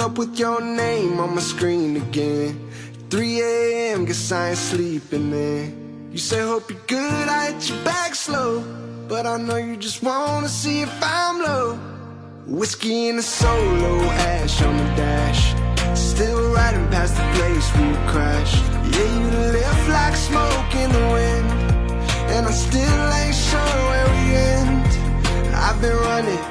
up with your name on my screen again. 3 a.m., guess I ain't sleeping then. You say hope you're good, I hit you back slow, but I know you just wanna see if I'm low. Whiskey in a solo, ash on the dash, still riding past the place we crashed. Yeah, you left like smoke in the wind, and I still ain't sure where we end. I've been running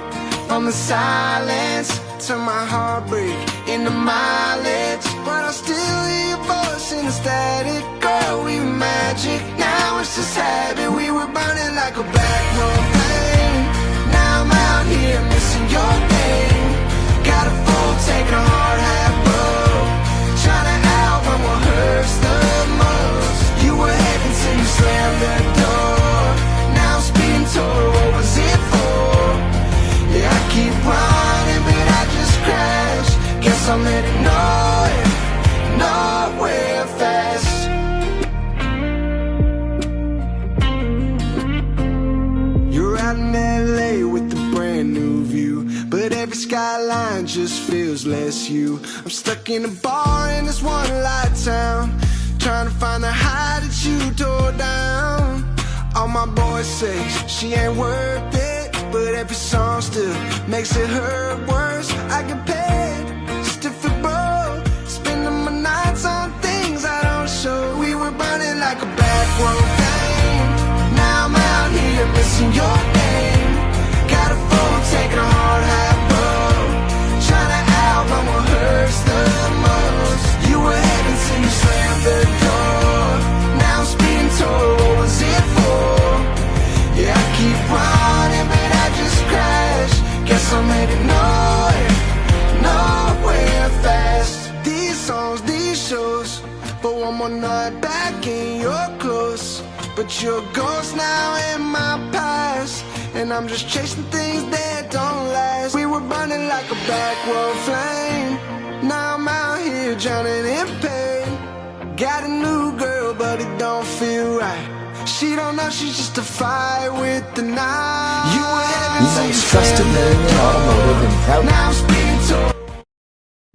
from the silence, turn my heartbreak into mileage, but I still hear your voice in the static. Girl, we were magic, now it's just habit. We were burning like a backroom flame. Now I'm out here missing your name. Got a full tank and a hard hat full, trying to outrun what hurts the most. You were heaven till you slammed the door. Now I'm speeding toward what was it for? Yeah, I keep running, but I just crashed. Guess I'm headed nowhere fast. You're out in LA with a brand new view, but every skyline just feels less you. I'm stuck in a bar in this one light town, trying to find the high that you tore down. All my boys say she ain't worth it, but every song still makes it hurt worse. I get paid just to feel broke, spending my nights on things I don't show. We were burning like a backroad flame. Now I'm out here missing your name. Got a full tank and a hard hat full, trying to outrun what hurts the most. You were heaven till you slammed the door. Now I'm speeding toward what was it for? Yeah, I keep running, but I just crashed. Guess I'm headed nowhere fast. These songs, these shows, for one more night back in your clothes, but you're a ghost now in my past, and I'm just chasing things that don't last. We were burning like a backroad flame. Now I'm out here drowning in pain. Got a new girl, but it don't feel right. She don't know she's just a fire with the knife. You were heaven, the most trusted name in automotive and proud now I'm speeding to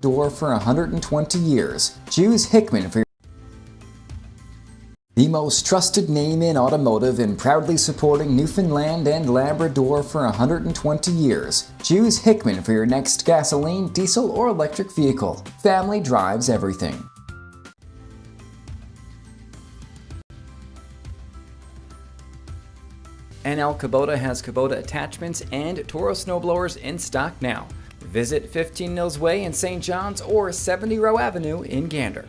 door for 120 years. Choose Hickman for the most trusted name in automotive and proudly supporting Newfoundland and Labrador for 120 years. Choose Hickman for your next gasoline, diesel, or electric vehicle. Family drives everything. NL Kubota has Kubota attachments and Toro snowblowers in stock now. Visit 15 Mills Way in St. John's or 70 Row Avenue in Gander.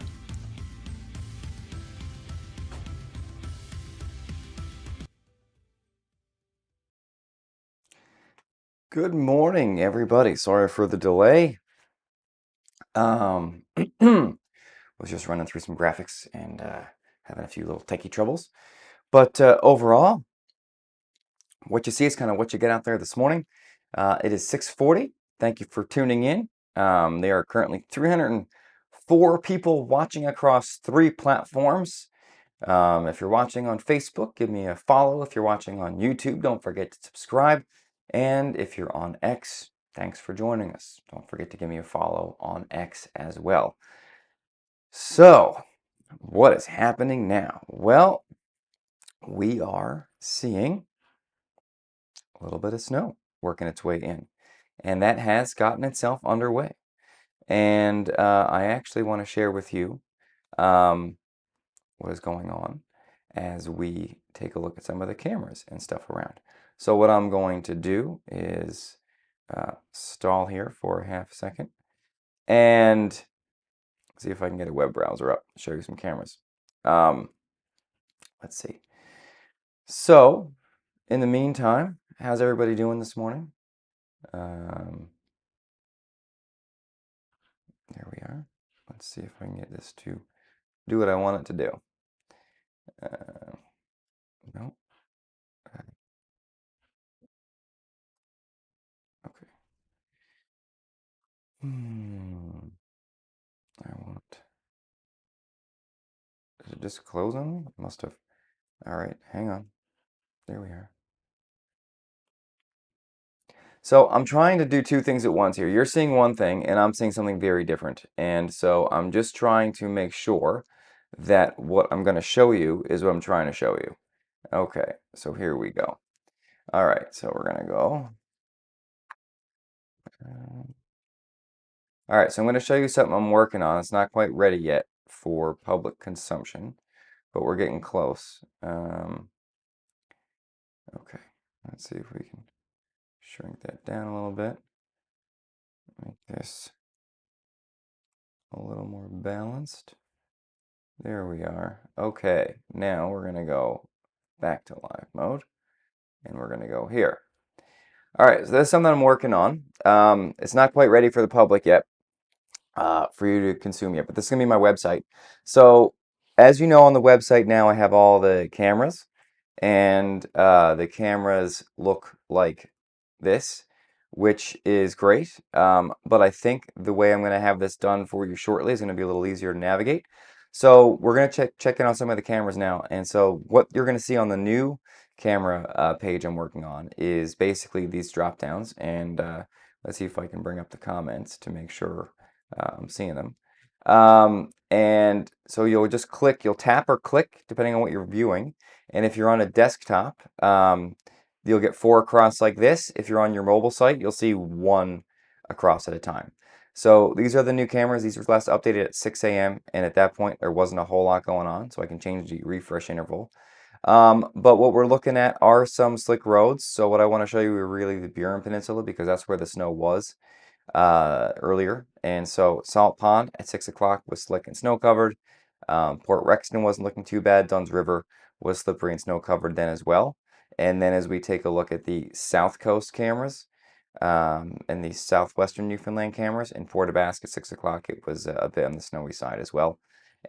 Good morning, everybody. Sorry for the delay. Was just running through some graphics and having a few little techie troubles. But overall, what you see is kind of what you get out there this morning. It is 6:40. Thank you for tuning in. There are currently 304 people watching across 3 platforms. If you're watching on Facebook, give me a follow. If you're watching on YouTube, don't forget to subscribe. And if you're on X, thanks for joining us. Don't forget to give me a follow on X as well. So, what is happening now? Well, we are seeing a little bit of snow working its way in, and that has gotten itself underway. And I actually want to share with you what is going on as we take a look at some of the cameras and stuff around. So what I'm going to do is stall here for a half a second and see if I can get a web browser up, show you some cameras. Let's see. So in the meantime, how's everybody doing this morning? There we are. Let's see if I can get this to do what I want it to do. No. Okay. I want. Did it just close on me? It must have. All right, hang on. There we are. So I'm trying to do two things at once here. You're seeing one thing, and I'm seeing something very different. And so I'm just trying to make sure that what I'm going to show you is what I'm trying to show you. Okay, so here we go. All right, so we're going to go. All right, so I'm going to show you something I'm working on. It's not quite ready yet for public consumption, but we're getting close. Okay, let's see if we can shrink that down a little bit. Make this a little more balanced. There we are. Okay, now we're going to go back to live mode, and we're going to go here. All right, so that's something I'm working on. It's not quite ready for the public yet, for you to consume yet, but this is going to be my website. So, as you know, on the website now, I have all the cameras, and the cameras look like this, which is great. But I think the way I'm going to have this done for you shortly is going to be a little easier to navigate. So we're going to check in on some of the cameras now. And so what you're going to see on the new camera page I'm working on is basically these drop downs. And let's see if I can bring up the comments to make sure I'm seeing them. And so you'll just click, you'll tap or click depending on what you're viewing. And if you're on a desktop, you'll get 4 across like this. If you're on your mobile site, you'll see 1 across at a time. So these are the new cameras. These were last updated at 6 a.m. and at that point there wasn't a whole lot going on, so I can change the refresh interval. But what we're looking at are some slick roads. So what I want to show you are really the Burin Peninsula because that's where the snow was earlier. And so Salt Pond at 6 o'clock was slick and snow covered. Port Rexton wasn't looking too bad. Dunn's River was slippery and snow covered then as well. And then as we take a look at the South Coast cameras and the southwestern Newfoundland cameras in Fort Basque at 6 o'clock, it was a bit on the snowy side as well.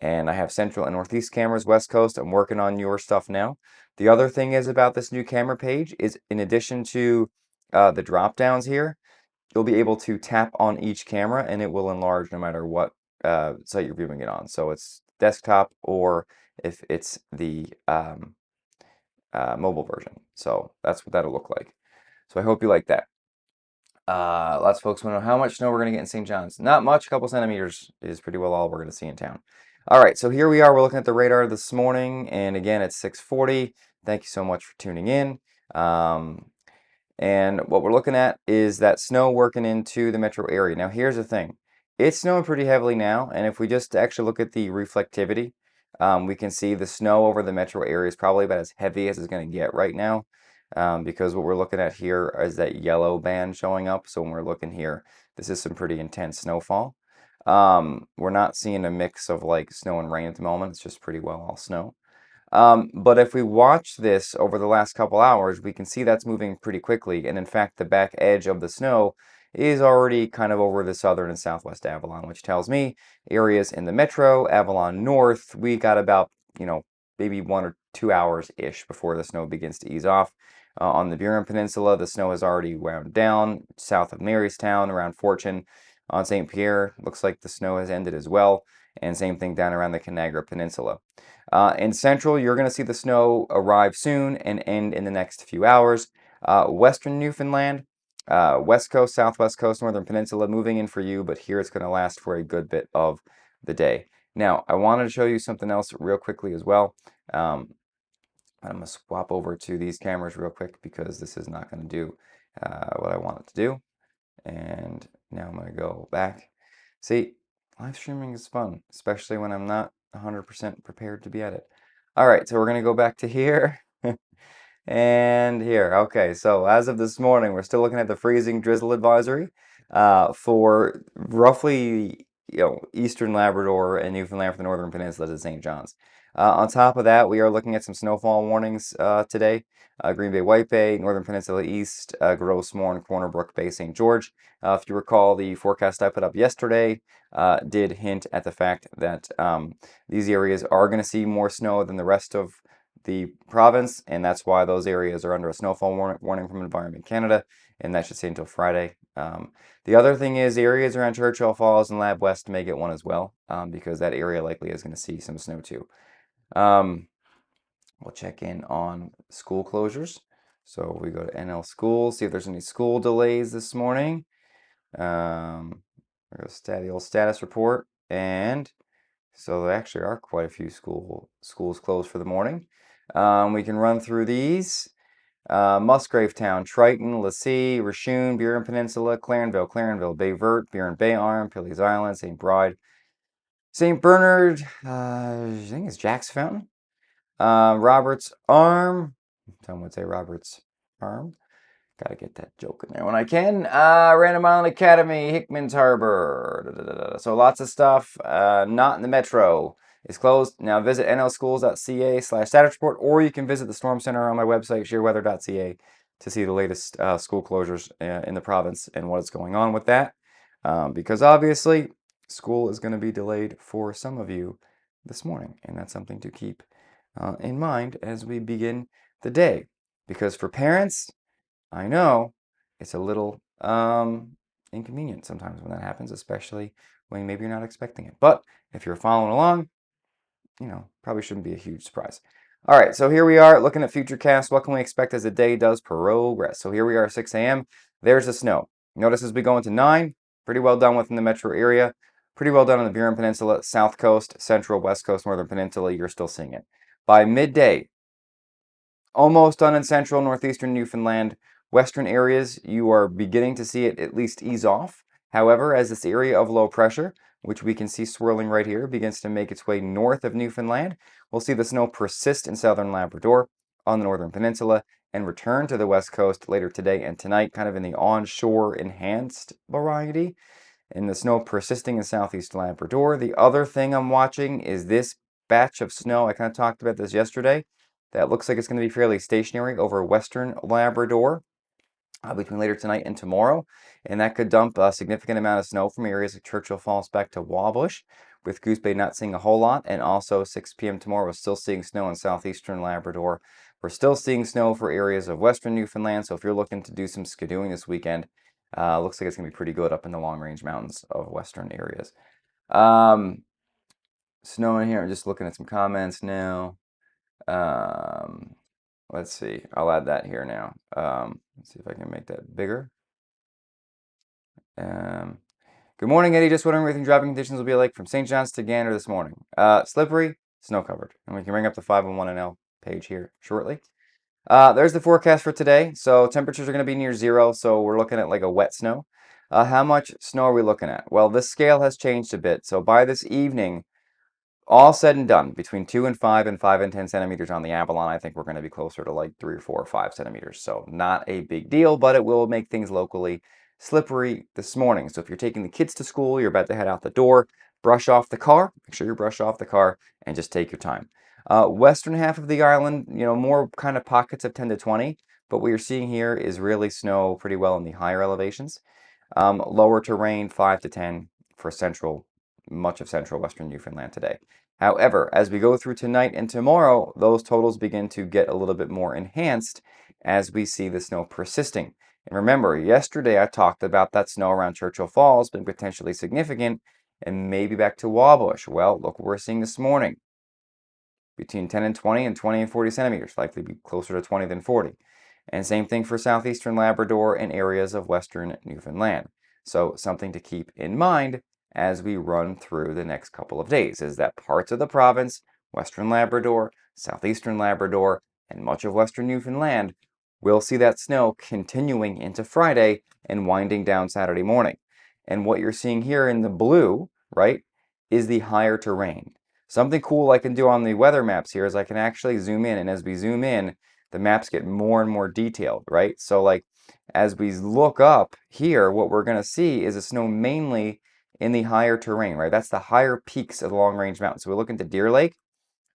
And I have Central and Northeast cameras, West Coast. I'm working on your stuff now. The other thing is about this new camera page is in addition to the drop downs here, you'll be able to tap on each camera and it will enlarge no matter what site you're viewing it on. So it's desktop or if it's the mobile version. So that's what that'll look like. So I hope you like that. Lots of folks want to know how much snow we're going to get in St. John's. Not much, a couple centimeters is pretty well all we're going to see in town. All right, so here we are. We're looking at the radar this morning, and again, it's 6:40. Thank you so much for tuning in. And what we're looking at is that snow working into the metro area. Now, here's the thing. It's snowing pretty heavily now, and if we just actually look at the reflectivity, we can see the snow over the metro area is probably about as heavy as it's going to get right now, because what we're looking at here is that yellow band showing up. So when we're looking here, this is some pretty intense snowfall. We're not seeing a mix of like snow and rain at the moment. It's just pretty well all snow. But if we watch this over the last couple hours, we can see that's moving pretty quickly. And in fact, the back edge of the snow is already kind of over the southern and southwest Avalon, which tells me areas in the metro, Avalon North, we got about, maybe 1 or 2 hours-ish before the snow begins to ease off. On the Burin Peninsula, the snow has already wound down. South of Marystown, around Fortune, on St. Pierre, looks like the snow has ended as well. And same thing down around the Conagra Peninsula. In Central, you're going to see the snow arrive soon and end in the next few hours. Western Newfoundland, West Coast, Southwest Coast, Northern Peninsula, moving in for you, but here it's going to last for a good bit of the day. Now, I wanted to show you something else real quickly as well. I'm going to swap over to these cameras real quick because this is not going to do what I want it to do. And now I'm going to go back. See, live streaming is fun, especially when I'm not 100% prepared to be at it. All right, so we're going to go back to here and here. Okay, so as of this morning, we're still looking at the freezing drizzle advisory for roughly, eastern Labrador and Newfoundland for the Northern Peninsula to St. John's. On top of that, we are looking at some snowfall warnings today. Green Bay, White Bay, Northern Peninsula East, Grosse Morne, Corner Brook Bay, St. George. If you recall, the forecast I put up yesterday did hint at the fact that these areas are going to see more snow than the rest of the province, and that's why those areas are under a snowfall warning from Environment Canada, and that should stay until Friday. The other thing is areas around Churchill Falls and Lab West may get one as well, because that area likely is going to see some snow too. We'll check in on school closures. So we go to NL Schools, see if there's any school delays this morning. There's the old status report, and so there actually are quite a few schools closed for the morning. We can run through these. Musgrave Town, Triton, Lassie, Raccoon, Burin Peninsula, Clarenville, Bay Vert, Burin Bay Arm, Pilley's Island, St. Bride, St. Bernard, I think it's Jack's Fountain, Roberts Arm, someone would say Roberts Arm. Gotta get that joke in there when I can. Random Island Academy, Hickman's Harbor. So lots of stuff. Not in the metro. It's closed. Now visit nlschools.ca/status report, or you can visit the Storm Center on my website, sheerweather.ca, to see the latest school closures in the province and what is going on with that. Because obviously, school is going to be delayed for some of you this morning, and that's something to keep in mind as we begin the day. Because for parents, I know it's a little inconvenient sometimes when that happens, especially when maybe you're not expecting it. But if you're following along, probably shouldn't be a huge surprise. All right, so here we are looking at Futurecast. What can we expect as the day does progress? So here we are, 6 a.m. There's the snow. Notice as we go into 9, pretty well done within the metro area. Pretty well done on the Burin Peninsula, South Coast, Central, West Coast, Northern Peninsula. You're still seeing it. By midday, almost done in central, northeastern Newfoundland. Western areas, you are beginning to see it at least ease off. However, as this area of low pressure, which we can see swirling right here, begins to make its way north of Newfoundland, we'll see the snow persist in southern Labrador, on the northern peninsula, and return to the west coast later today and tonight, kind of in the onshore enhanced variety, and the snow persisting in southeast Labrador. The other thing I'm watching is this batch of snow. I kind of talked about this yesterday. That looks like it's going to be fairly stationary over western Labrador between later tonight and tomorrow. And that could dump a significant amount of snow from areas like Churchill Falls back to Wabush, with Goose Bay not seeing a whole lot. And also 6 p.m. tomorrow, we're still seeing snow in southeastern Labrador. We're still seeing snow for areas of western Newfoundland. So if you're looking to do some skidooing this weekend, looks like it's going to be pretty good up in the Long Range Mountains of western areas. Snow in here. I'm just looking at some comments now. Let's see. I'll add that here now. Let's see if I can make that bigger. Good morning, Eddie. Just wondering what you think driving conditions will be like from St. John's to Gander this morning. Slippery, snow covered. And we can bring up the 511 NL page here shortly. There's the forecast for today. So temperatures are going to be near 0. So we're looking at like a wet snow. How much snow are we looking at? Well, this scale has changed a bit. So by this evening, all said and done, between 2 and 5 and 5 and 10 centimeters on the Avalon, I think we're going to be closer to like 3 or 4 or 5 centimeters. So not a big deal, but it will make things locally slippery this morning. So if you're taking the kids to school, you're about to head out the door, brush off the car. Make sure you brush off the car and just take your time. Western half of the island, more kind of pockets of 10 to 20. But what you're seeing here is really snow pretty well in the higher elevations. Lower terrain, 5 to 10 for much of central western Newfoundland today. However, as we go through tonight and tomorrow, those totals begin to get a little bit more enhanced as we see the snow persisting. And remember, yesterday I talked about that snow around Churchill Falls being potentially significant and maybe back to Wabush. Well, look what we're seeing this morning. Between 10 and 20 and 20 and 40 centimeters, likely be closer to 20 than 40. And same thing for southeastern Labrador and areas of western Newfoundland. So something to keep in mind as we run through the next couple of days is that parts of the province, western Labrador, southeastern Labrador, and much of western Newfoundland will see that snow continuing into Friday and winding down Saturday morning. And what you're seeing here in the blue, right, is the higher terrain. Something cool I can do on the weather maps here is I can actually zoom in, and as we zoom in, the maps get more and more detailed, right? So like as we look up here, what we're going to see is the snow mainly in the higher terrain, right? That's the higher peaks of the Long Range Mountains. So we look into Deer Lake,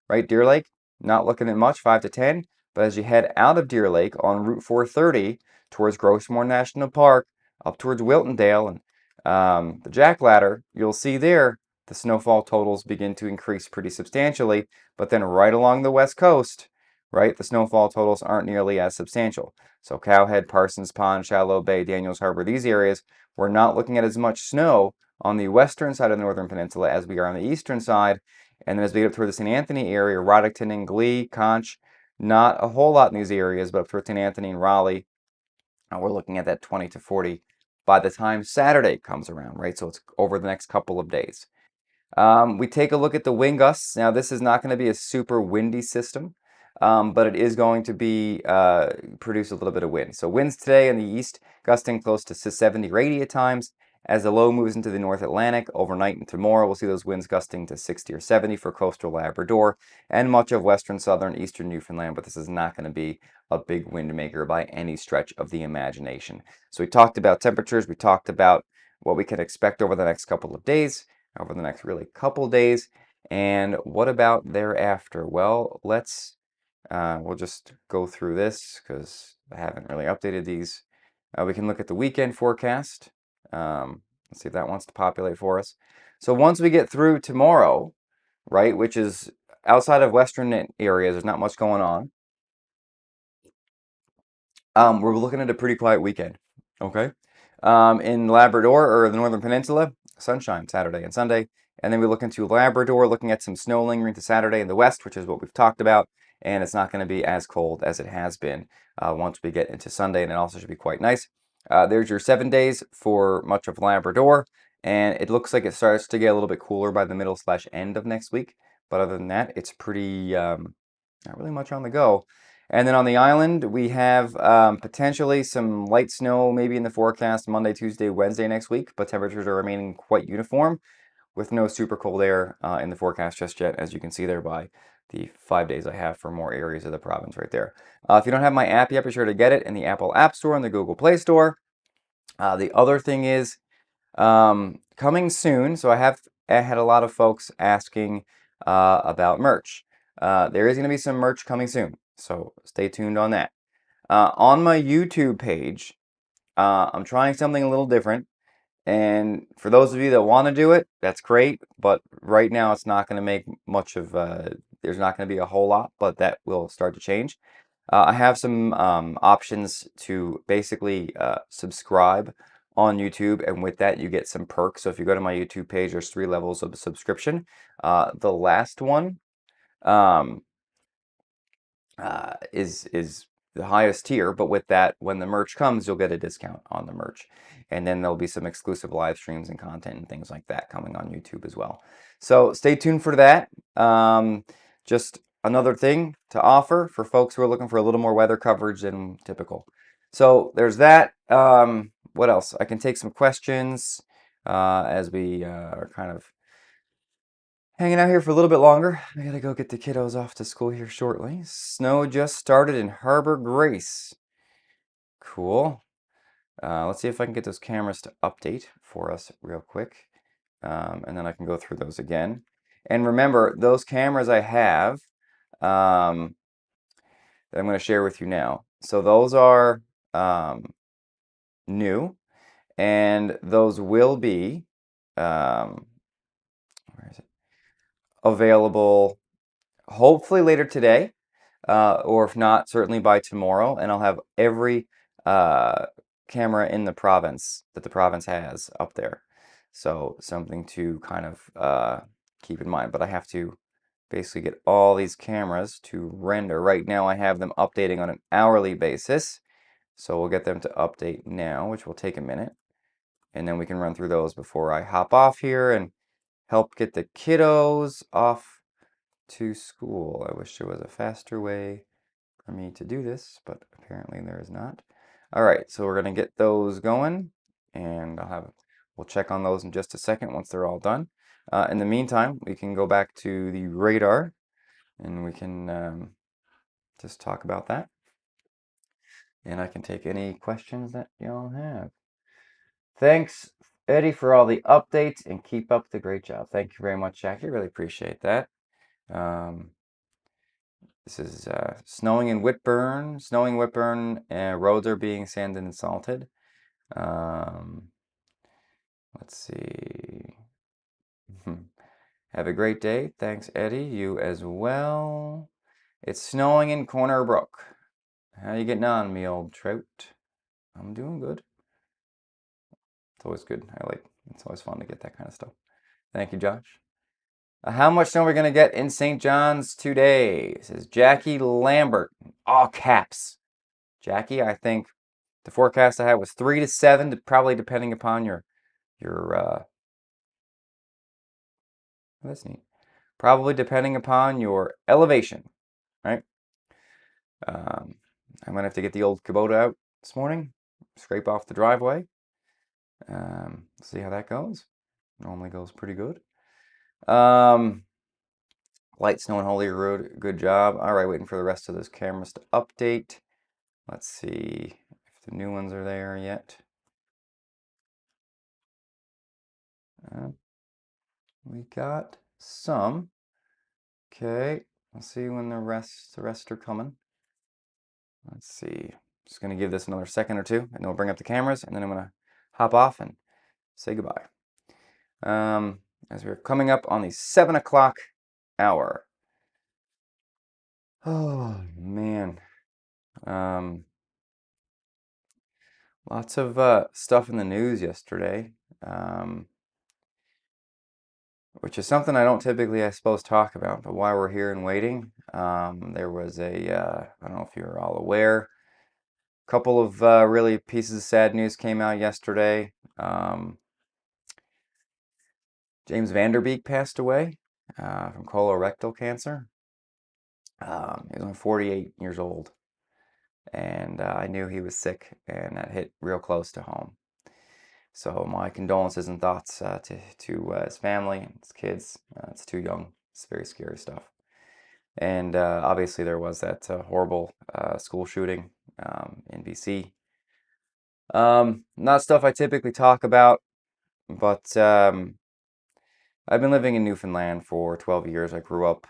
right? Deer Lake, not looking at much, 5 to 10. But as you head out of Deer Lake on Route 430 towards Grossmore National Park, up towards Wiltondale and the Jack Ladder, you'll see there the snowfall totals begin to increase pretty substantially. But then right along the west coast, right, the snowfall totals aren't nearly as substantial. So Cowhead, Parsons Pond, Shallow Bay, Daniels Harbor, these areas, we're not looking at as much snow on the western side of the Northern Peninsula as we are on the eastern side. And then as we get up toward the St. Anthony area, Roddickton and Glee, Conch, Not a whole lot in these areas, but up towards St. Anthony and Raleigh, we're looking at that 20 to 40 by the time Saturday comes around, right? So it's over the next couple of days. We take a look at the wind gusts. Now, this is not going to be a super windy system, but it is going to be produce a little bit of wind. So winds today in the east gusting close to 70 or 80 at times. As the low moves into the North Atlantic overnight and tomorrow, we'll see those winds gusting to 60 or 70 for coastal Labrador and much of western, southern, eastern Newfoundland, but this is not going to be a big wind maker by any stretch of the imagination. So we talked about temperatures, we talked about what we can expect over the next couple of days, over the next really couple days, and what about thereafter? Well, we'll just go through this because I haven't really updated these. We can look at the weekend forecast. Let's see if that wants to populate for us. So once we get through tomorrow, right, which is outside of western areas, there's not much going on. We're looking at a pretty quiet weekend, okay? In Labrador or the Northern Peninsula, sunshine Saturday and Sunday. And then we look into Labrador, looking at some snow lingering to Saturday in the west, which is what we've talked about. And it's not going to be as cold as it has been once we get into Sunday, and it also should be quite nice. There's your 7 days for much of Labrador, and it looks like it starts to get a little bit cooler by the middle/end of next week. But other than that, it's pretty not really much on the go. And then on the island, we have potentially some light snow maybe in the forecast Monday, Tuesday, Wednesday next week, but temperatures are remaining quite uniform with no super cold air in the forecast just yet, as you can see there by the 5 days I have for more areas of the province right there. If you don't have my app yet, be sure to get it in the Apple App Store and the Google Play Store. The other thing is coming soon, so I had a lot of folks asking about merch. There is going to be some merch coming soon, so stay tuned on that. On my YouTube page, I'm trying something a little different. And for those of you that want to do it, that's great. But right now, it's not going to make much of, there's not going to be a whole lot, but that will start to change. I have some options to basically subscribe on YouTube, and with that, you get some perks. So if you go to my YouTube page, there's 3 levels of subscription. The last one, um, is the highest tier, but with that, when the merch comes, you'll get a discount on the merch. And then there'll be some exclusive live streams and content and things like that coming on YouTube as well. So stay tuned for that. Just another thing to offer for folks who are looking for a little more weather coverage than typical. So there's that. What else? I can take some questions as we are kind of hanging out here for a little bit longer. I gotta go get the kiddos off to school here shortly. Snow just started in Harbor Grace. Cool. Let's see if I can get those cameras to update for us real quick. And then I can go through those again. And remember, those cameras I have that I'm going to share with you now. So those are new, and those will be where is it? Available hopefully later today, or if not, certainly by tomorrow. And I'll have every camera in the province that the province has up there. So something to kind of keep in mind. But I have to basically get all these cameras to render. Right now I have them updating on an hourly basis. So we'll get them to update now, which will take a minute. And then we can run through those before I hop off here and help get the kiddos off to school. I wish there was a faster way for me to do this, but apparently there is not. All right, so we're going to get those going, and we'll check on those in just a second once they're all done. In the meantime, we can go back to the radar, and we can just talk about that. And I can take any questions that y'all have. Thanks, Eddie, for all the updates, and keep up the great job. Thank you very much, Jackie. Really appreciate that. This is snowing in Whitburn. Snowing Whitburn, roads are being sanded and salted. Let's see. Have a great day. Thanks, Eddie. You as well. It's snowing in Corner Brook. How you getting on, me old trout? I'm doing good. It's always good. It's always fun to get that kind of stuff. Thank you, Josh. How much snow are we going to get in St. John's today? It says Jackie Lambert, all caps. Jackie, I think the forecast I had was 3 to 7, probably depending upon your that's neat. Probably depending upon your elevation, right? I'm gonna have to get the old Kubota out this morning, scrape off the driveway. See how that goes. Normally goes pretty good. Light snow on Holy Road, good job. All right, waiting for the rest of those cameras to update. Let's see if the new ones are there yet. We got some. Okay, let's see when the rest are coming. Let's see. Just gonna give this another second or two, and then we'll bring up the cameras, and then I'm gonna hop off and say goodbye. As we're coming up on the 7 o'clock hour. Oh man. Lots of stuff in the news yesterday, which is something I don't typically, I suppose, talk about. But while we're here and waiting, there was I don't know if you're all aware, a couple of really pieces of sad news came out yesterday. James Vanderbeek passed away from colorectal cancer. He was only 48 years old, and I knew he was sick, and that hit real close to home. So my condolences and thoughts to his family and his kids. It's too young. It's very scary stuff. And obviously there was that horrible school shooting in BC. Not stuff I typically talk about, but I've been living in Newfoundland for 12 years. I grew up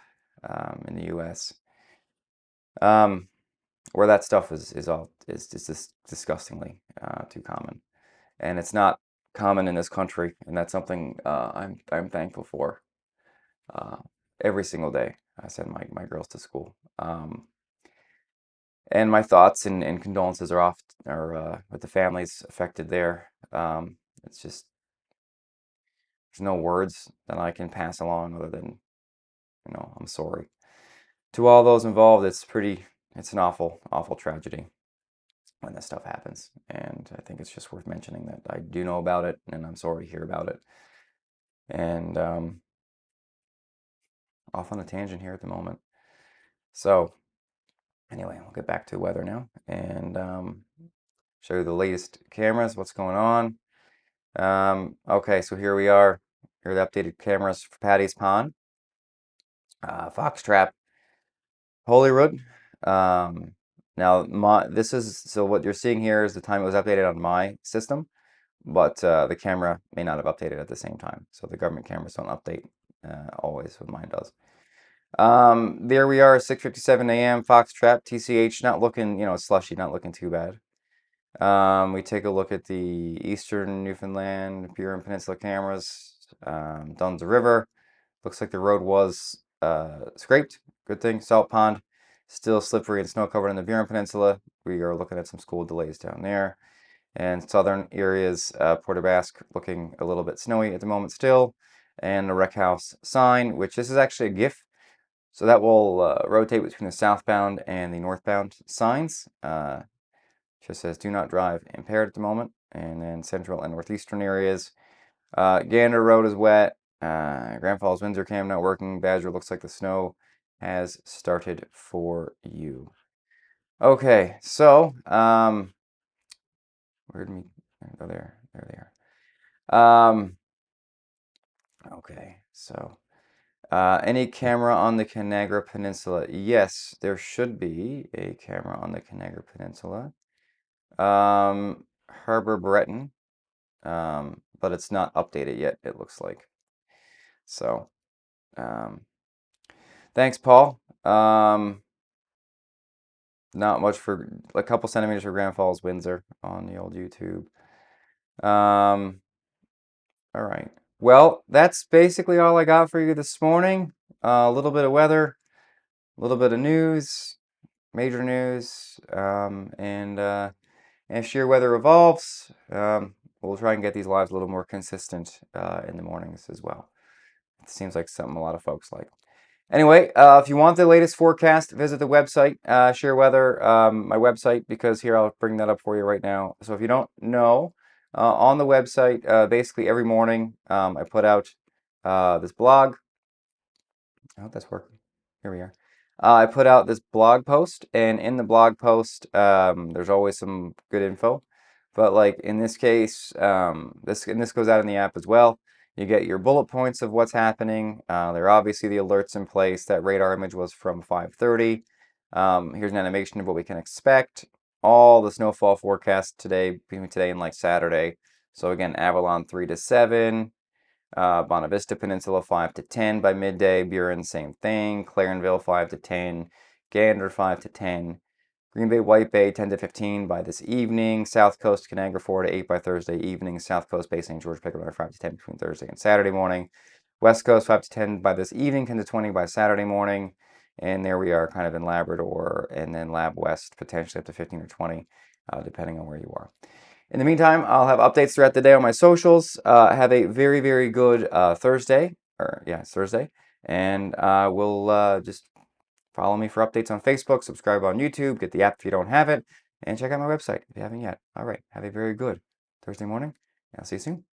in the U.S. Where that stuff is just disgustingly too common, and it's not common in this country, and that's something I'm thankful for. Every single day, I send my girls to school, and my thoughts and condolences are with the families affected there. It's just there's no words that I can pass along other than I'm sorry to all those involved. It's an awful tragedy when this stuff happens. And I think it's just worth mentioning that I do know about it and I'm sorry to hear about it. And off on a tangent here at the moment. So anyway, we'll get back to weather now and show you the latest cameras, what's going on. Okay, so here we are. Here are the updated cameras for Paddy's Pond, Fox Trap, Holyrood. Now, so what you're seeing here is the time it was updated on my system, but the camera may not have updated at the same time. So the government cameras don't update always, what mine does. There we are, 6:57 a.m. Fox Trap, TCH, not looking, slushy, not looking too bad. We take a look at the Eastern Newfoundland, Burin Peninsula cameras, Dunn's River. Looks like the road was scraped. Good thing. Salt Pond, still slippery and snow covered in the Burin Peninsula. We are looking at some school delays down there. And southern areas, Port aux Basques, looking a little bit snowy at the moment still. And the Rec House sign, which this is actually a GIF. So that will rotate between the southbound and the northbound signs. Just says do not drive impaired at the moment. And then central and northeastern areas. Gander Road is wet. Grand Falls Windsor cam not working. Badger looks like the snow has started for you. Okay, so where did we go? There they are. Okay, so any camera on the Canagra Peninsula? Yes, there should be a camera on the Canagra Peninsula. Harbor Breton, but it's not updated yet, it looks like. So, thanks, Paul. Not much for a couple centimeters for Grand Falls Windsor on the old YouTube. All right. Well, that's basically all I got for you this morning. A little bit of weather, a little bit of news, major news, and as sheer weather evolves, we'll try and get these lives a little more consistent in the mornings as well. It seems like something a lot of folks like. Anyway, if you want the latest forecast, visit the website, Share Weather, my website, because here I'll bring that up for you right now. So if you don't know, on the website, basically every morning, I put out this blog. I hope that's working. Here we are. I put out this blog post, and in the blog post, there's always some good info. But like in this case, this goes out in the app as well. You get your bullet points of what's happening. There are obviously the alerts in place. That radar image was from 5:30. Here's an animation of what we can expect. All the snowfall forecast today, between today and like Saturday. So again, Avalon 3 to 7. Bonavista Peninsula 5 to 10 by midday. Buren, same thing. Clarenville 5 to 10. Gander 5 to 10. Green Bay, White Bay 10 to 15 by this evening. South Coast, Canagra 4 to 8 by Thursday evening. South Coast, Bay St. George, Pickle 5 to 10 between Thursday and Saturday morning. West Coast 5 to 10 by this evening. 10 to 20 by Saturday morning. And there we are, kind of in Labrador, and then Lab West potentially up to 15 or 20, depending on where you are. In the meantime, I'll have updates throughout the day on my socials. Have a very, very good Thursday. It's Thursday. And we'll just follow me for updates on Facebook, subscribe on YouTube, get the app if you don't have it, and check out my website if you haven't yet. All right. Have a very good Thursday morning. I'll see you soon.